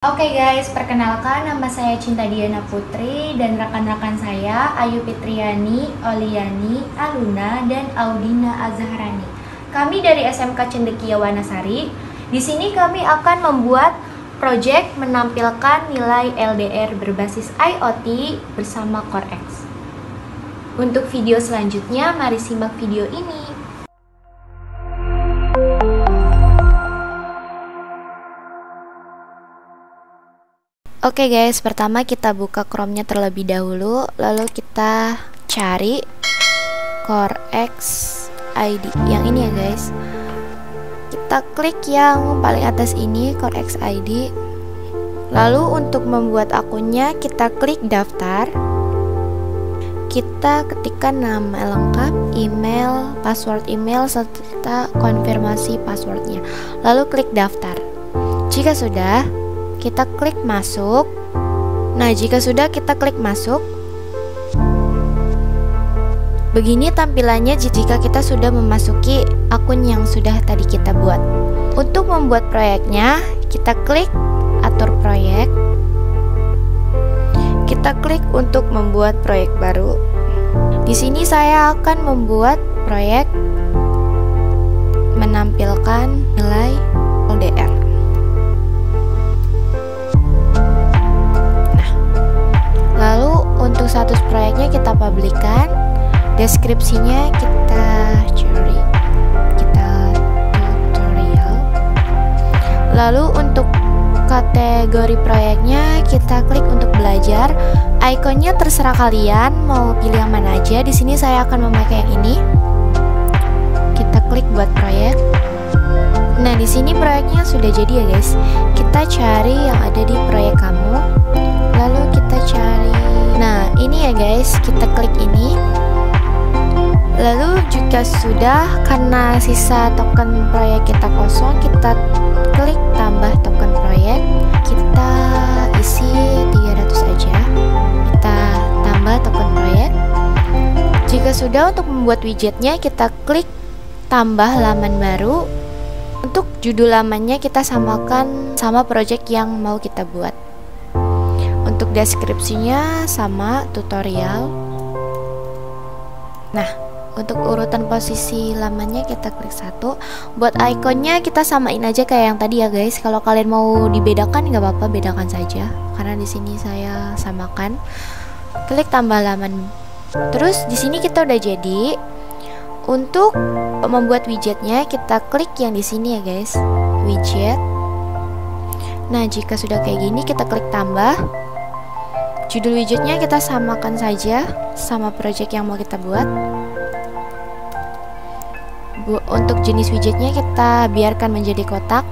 Oke guys, perkenalkan nama saya Cinta Diana Putri dan rekan-rekan saya Ayu Fitriani, Oliani, Aluna, dan Audina Azharani. Kami dari SMK Cendekia Wanasari. Di sini kami akan membuat proyek menampilkan nilai LDR berbasis IoT bersama CoreX. Untuk video selanjutnya, mari simak video ini. Oke guys, pertama kita buka Chrome-nya terlebih dahulu, lalu kita cari CoreX ID yang ini ya guys. Kita klik yang paling atas ini, CoreX ID. Lalu untuk membuat akunnya kita klik daftar. Kita ketikkan nama lengkap, email, password email, serta konfirmasi passwordnya. Lalu klik daftar. Jika sudah, kita klik masuk. Nah, jika sudah kita klik masuk. Begini tampilannya jika kita sudah memasuki akun yang sudah tadi kita buat. Untuk membuat proyeknya, kita klik atur proyek. Kita klik untuk membuat proyek baru. Di sini saya akan membuat proyek menampilkan nilai LDR. Lalu untuk status proyeknya kita publikan, deskripsinya kita cari, kita tutorial. Lalu untuk kategori proyeknya kita klik untuk belajar. Ikonnya terserah kalian mau pilih yang mana aja. Di sini saya akan memakai yang ini. Kita klik buat proyek. Nah, di sini proyeknya sudah jadi ya guys. Kita cari yang ada di proyek kamu. Lalu kita cari, nah ini ya guys, kita klik ini. Lalu jika sudah, karena sisa token proyek kita kosong, kita klik tambah token proyek. Kita isi 300 aja. Kita tambah token proyek. Jika sudah, untuk membuat widgetnya kita klik tambah laman baru. Untuk judul lamannya kita samakan sama project yang mau kita buat. Untuk deskripsinya sama tutorial. Nah, untuk urutan posisi lamannya kita klik 1. Buat ikonnya kita samain aja kayak yang tadi ya guys. Kalau kalian mau dibedakan nggak apa-apa, bedakan saja. Karena di sini saya samakan. Klik tambah laman. Terus di sini kita udah jadi. Untuk membuat widgetnya kita klik yang di sini ya guys, widget. Nah, jika sudah kayak gini kita klik tambah. Judul widgetnya kita samakan saja sama project yang mau kita buat. Untuk jenis widgetnya kita biarkan menjadi kotak.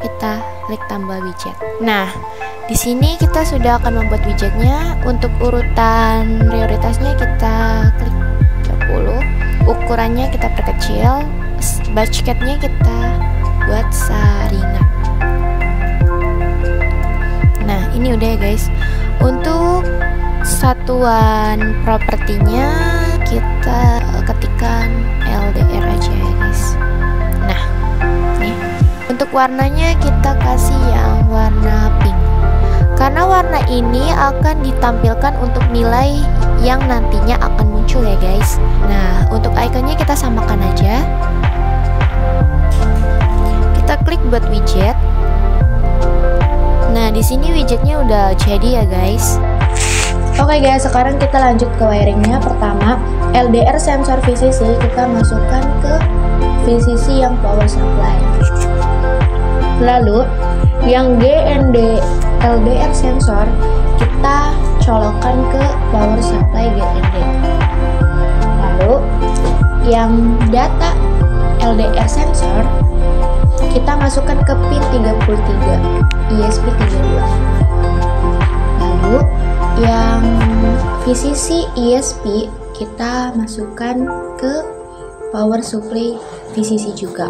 Kita klik tambah widget. Nah, di sini kita sudah akan membuat widgetnya. Untuk urutan prioritasnya kita klik 20. Ukurannya kita perkecil. Bucketnya kita buat saringan. Nah, ini udah ya guys. Untuk satuan propertinya kita ketikkan LDR aja ya guys. Nah, nih. Untuk warnanya kita kasih yang warna pink. Karena warna ini akan ditampilkan untuk nilai yang nantinya akan muncul ya guys. Nah, untuk ikonnya kita samakan aja. Kita klik buat widget. Nah, di sini widgetnya udah jadi ya guys. Oke guys, sekarang kita lanjut ke wiringnya. Pertama, LDR sensor VCC kita masukkan ke VCC yang power supply. Lalu, yang GND LDR sensor kita colokkan ke power supply GND. Lalu, yang data LDR sensor kita masukkan ke pin 33 ESP32. Lalu yang VCC ESP kita masukkan ke power supply VCC juga.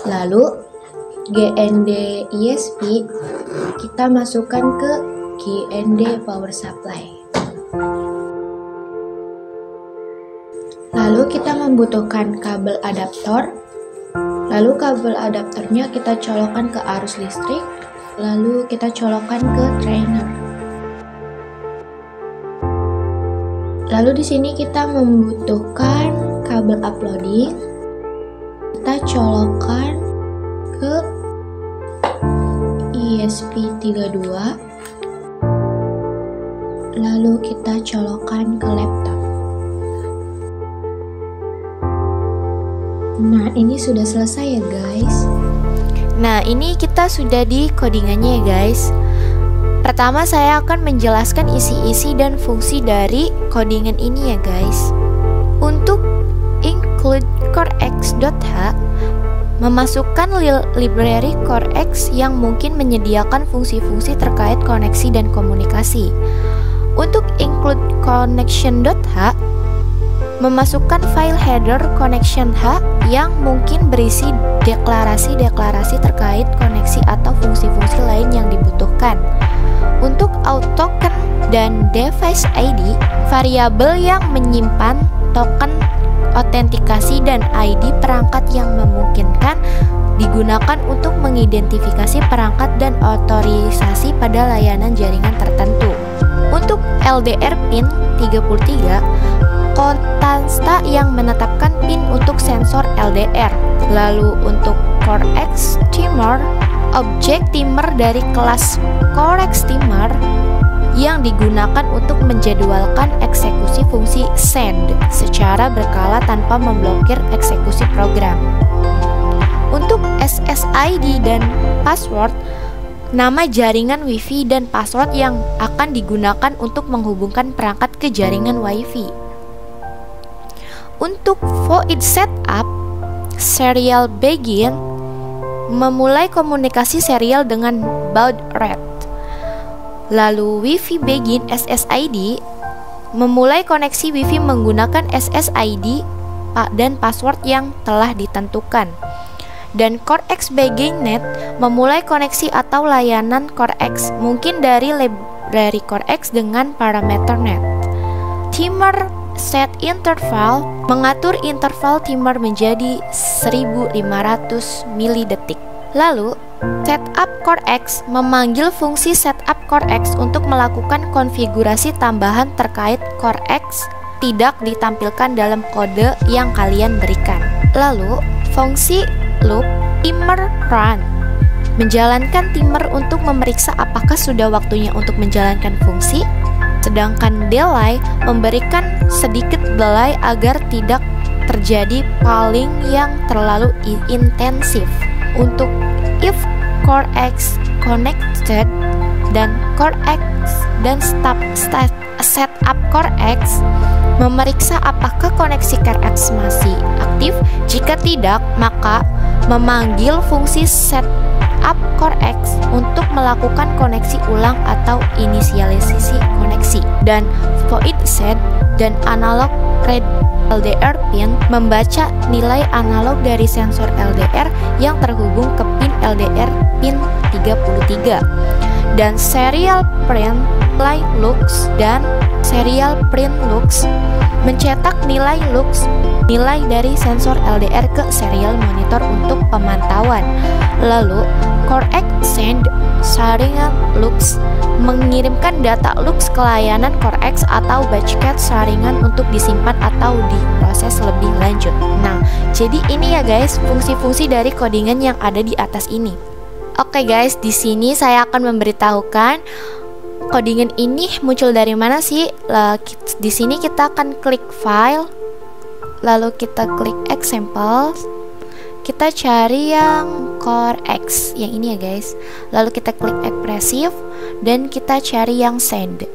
Lalu GND ESP kita masukkan ke GND power supply. Lalu kita membutuhkan kabel adaptor. Lalu kabel adaptornya kita colokkan ke arus listrik. Lalu kita colokkan ke trainer. Lalu di sini kita membutuhkan kabel uploading. Kita colokkan ke ESP32. Lalu kita colokkan ke laptop. Nah, ini sudah selesai ya guys. Nah, ini kita sudah di codingannya ya guys. Pertama saya akan menjelaskan isi-isi dan fungsi dari codingan ini ya guys. Untuk include CoreX.h, memasukkan library CoreX yang mungkin menyediakan fungsi-fungsi terkait koneksi dan komunikasi. Untuk include connection.h, memasukkan file header connection.h yang mungkin berisi deklarasi-deklarasi terkait koneksi atau fungsi-fungsi lain yang dibutuhkan. Untuk auth-token dan device ID, variabel yang menyimpan token autentikasi dan ID perangkat yang memungkinkan digunakan untuk mengidentifikasi perangkat dan otorisasi pada layanan jaringan tertentu. Untuk LDR pin 33, konstansta yang menetapkan pin untuk sensor LDR. Lalu untuk CoreX timer, objek timer dari kelas CoreX timer yang digunakan untuk menjadwalkan eksekusi fungsi send secara berkala tanpa memblokir eksekusi program. Untuk SSID dan password, nama jaringan Wi-Fi dan password yang akan digunakan untuk menghubungkan perangkat ke jaringan Wi-Fi. Untuk void setup, serial begin, memulai komunikasi serial dengan baud rate. Lalu Wi-Fi begin SSID, memulai koneksi Wi-Fi menggunakan SSID dan password yang telah ditentukan. Dan CoreX begin net, memulai koneksi atau layanan CoreX mungkin dari library CoreX dengan parameter net. Timer set interval, mengatur interval timer menjadi 1500 milidetik. Lalu setup CoreX, memanggil fungsi setup CoreX untuk melakukan konfigurasi tambahan terkait CoreX tidak ditampilkan dalam kode yang kalian berikan. Lalu fungsi loop timer run, menjalankan timer untuk memeriksa apakah sudah waktunya untuk menjalankan fungsi. Sedangkan delay memberikan sedikit delay agar tidak terjadi paling yang terlalu intensif. Untuk if CoreX connected dan CoreX dan setup CoreX, memeriksa apakah koneksi CoreX masih aktif. Jika tidak, maka memanggil fungsi setup CoreX untuk melakukan koneksi ulang atau inisialisasi koneksi. Dan void set dan analog read LDR pin, membaca nilai analog dari sensor LDR yang terhubung ke pin LDR pin 33. Dan serial print nilai lux dan serial print lux, mencetak nilai lux, nilai dari sensor LDR ke serial monitor untuk pemantauan. Lalu CoreX send saringan lux, mengirimkan data lux ke layanan CoreX atau batchcat saringan untuk disimpan atau diproses lebih lanjut. Nah, jadi ini ya guys fungsi-fungsi dari codingan yang ada di atas ini. Oke guys, di sini saya akan memberitahukan codingan ini muncul dari mana sih. Di sini kita akan klik file, lalu kita klik examples, kita cari yang CoreX yang ini ya guys, lalu kita klik expressive dan kita cari yang send.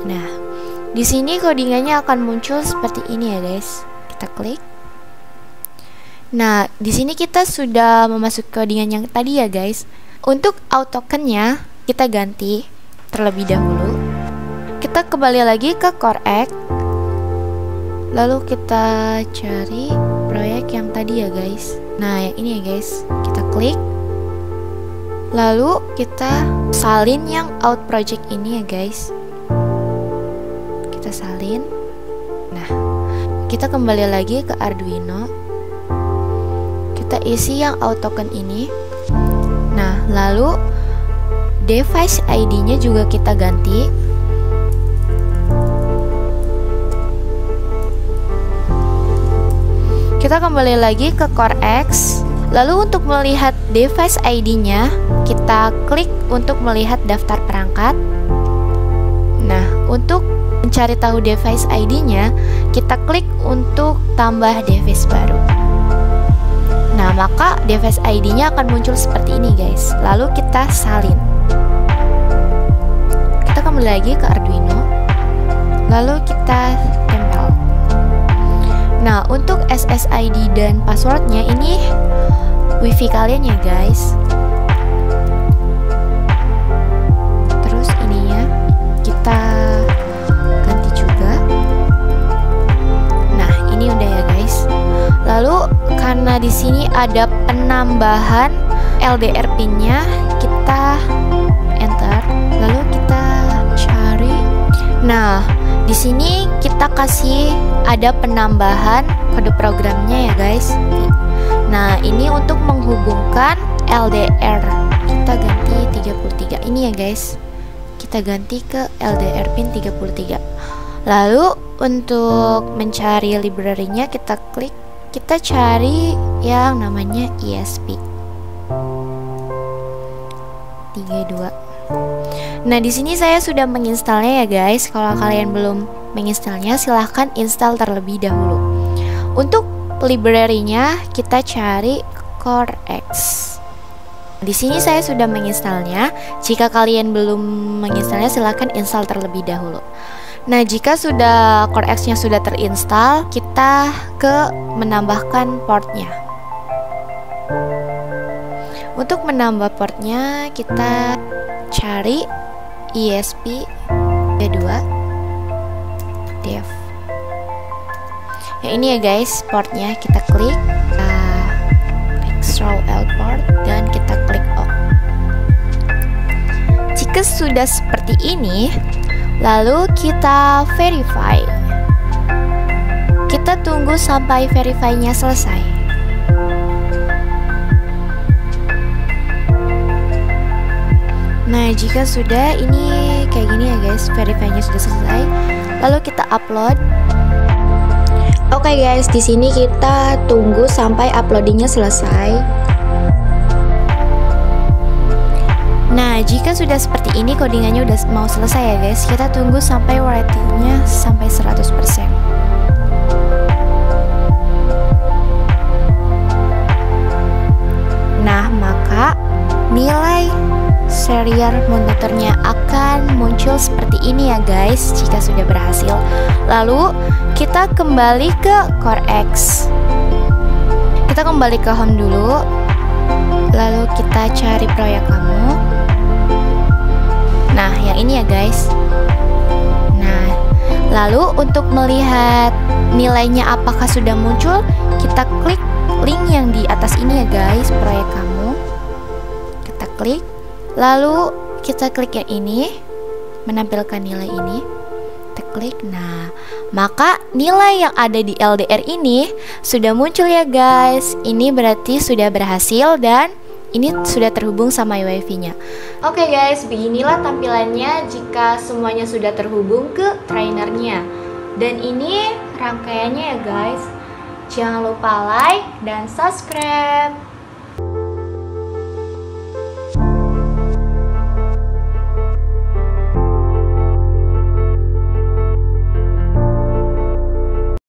Nah, di sini codingannya akan muncul seperti ini ya guys. Kita klik. Nah, di sini kita sudah memasuki codingan yang tadi ya guys. Untuk auth-tokennya kita ganti terlebih dahulu. Kita kembali lagi ke CoreX. Lalu kita cari proyek yang tadi ya guys. Nah, yang ini ya guys. Kita klik. Lalu kita salin yang out project ini ya guys. Kita salin. Nah, kita kembali lagi ke Arduino. Kita isi yang auth token ini. Nah, lalu device ID-nya juga kita ganti. Kita kembali lagi ke CoreX. Lalu untuk melihat device ID-nya, kita klik untuk melihat daftar perangkat. Nah, untuk mencari tahu device ID-nya, kita klik untuk tambah device baru. Nah, maka device ID-nya akan muncul seperti ini, guys. Lalu kita salin. Kita kembali lagi ke Arduino. Lalu kita tempel. Nah, untuk SSID dan passwordnya ini WiFi kalian ya, guys. Terus ininya kita ganti juga. Nah, ini udah ya, guys. Lalu karena di sini ada penambahan LDR pin-nya, kita enter. Lalu kita cari. Nah, di sini kita kasih ada penambahan kode programnya ya, guys. Nah, ini untuk menghubungkan LDR. Kita ganti 33. Ini ya, guys. Kita ganti ke LDR pin 33. Lalu untuk mencari library-nya kita klik. Kita cari yang namanya ESP 32. Nah, di sini saya sudah menginstalnya ya, guys. Kalau kalian belum menginstalnya, silahkan install terlebih dahulu. Untuk library-nya kita cari CoreX. Di sini saya sudah menginstalnya. Jika kalian belum menginstalnya, silahkan install terlebih dahulu. Nah, jika sudah CoreX-nya sudah terinstall, kita ke menambahkan portnya. Untuk menambah portnya, kita cari ESP32 dev. Ya, ini ya, guys, portnya. Kita klik show L port dan kita klik OK. Jika sudah seperti ini, lalu kita verify. Kita tunggu sampai verify-nya selesai. Nah, jika sudah, ini kayak gini ya, guys, verify-nya sudah selesai. Lalu kita upload. Oke, guys, di sini kita tunggu sampai uploadingnya selesai. Nah, jika sudah seperti ini, codingannya udah mau selesai ya, guys. Kita tunggu sampai ratingnya sampai 100%. Nah, maka nilai serial monitornya akan muncul seperti ini ya, guys, jika sudah berhasil. Lalu kita kembali ke CoreX. Kita kembali ke home dulu. Lalu kita cari proyek kamu. Nah, yang ini ya, guys. Nah, lalu untuk melihat nilainya apakah sudah muncul, kita klik link yang di atas ini ya, guys, proyek kamu. Kita klik. Lalu kita klik yang ini, menampilkan nilai ini. Kita klik. Nah, maka nilai yang ada di LDR ini sudah muncul ya, guys. Ini berarti sudah berhasil dan ini sudah terhubung sama WiFi-nya. Oke, guys, beginilah tampilannya jika semuanya sudah terhubung ke trainernya. Dan ini rangkaiannya ya, guys. Jangan lupa like dan subscribe.